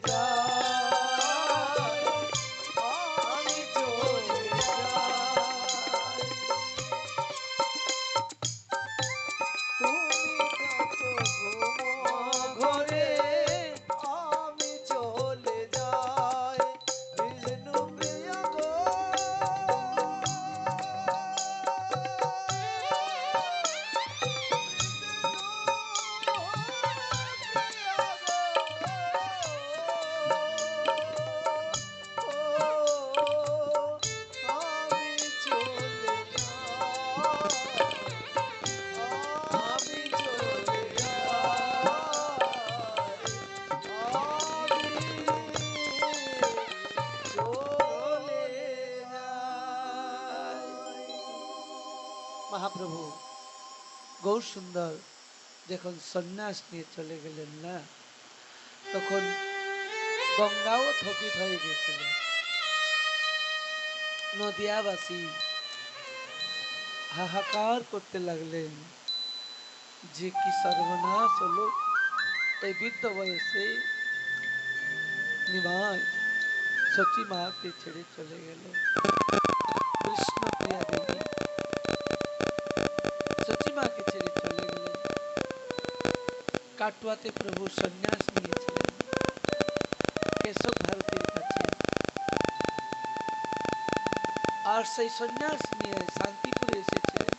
যাই, আমি চলে যাই। তুমি কত ঘুমো ঘরে, আমি চলে যাই। বিষ্ণু প্রিয়া গো, মহাপ্রভু গৌর সুন্দর যখন সন্ন্যাস নিয়ে চলে গেলেন না, তখন গঙ্গাও থকিত হয়ে গেছিল। নদিয়াবাসী হাহাকার করতে লাগলেন যে কি সর্বনাশ হলো, এই বৃদ্ধ বয়সে নিমাই সচী মাকে ছেড়ে চলে গেল। কৃষ্ণ প্রিয়া দেবী সচী মাকে ছেড়ে চলে গেলেন। কাটুয়াতে প্রভু সন্ন্যাস নিয়েছিলেন কেশব ভারতীর কাছে, আর সেই সন্ন্যাস নিয়ে শান্তিপুরে এসেছিলেন।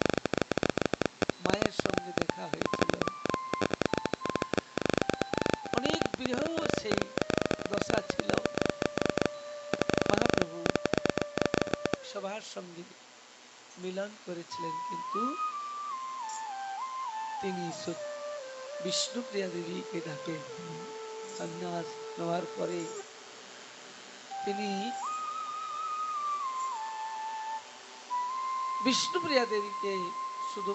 মায়ের সঙ্গে দেখা হয়েছিল। অনেক বিরহ সেই দশা ছিল। মহাপ্রভু সবার সঙ্গে মিলন করেছিলেন, কিন্তু তিনি বিষ্ণুপ্রিয়া দেবীকে ডাকেন। সন্ন্যাস নেওয়ার পরে তিনি বিষ্ণুপ্রিয়া দেবীকে শুধু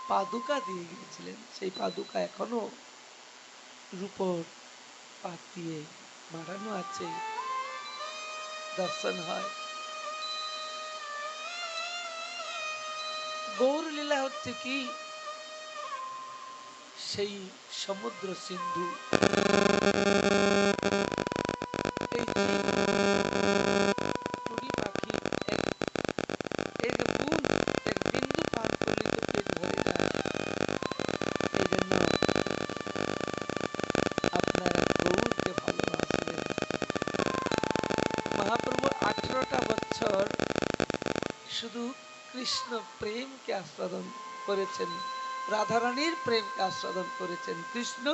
পাদুকা দিয়ে গিয়েছিলেন। সেই পাদুকা এখনো রূপোর পাত দিয়ে মারানো আছে, দর্শন হয়। গৌর লীলা হচ্ছে কি, সেই সমুদ্র সিন্ধু, এই টুনি পাখি এক বুন এক বিন্দু পান করলে তো পেট ভরে যায়। এই জন্য আপনারা গৌরকে ভালোবাসবেন। মহাপ্রভু 18টা বছর শুধু কৃষ্ণ প্রেমকে আস্বাদন করেছেন, রাধারানীর প্রেমকে আস্বাদন করেছেন। কৃষ্ণ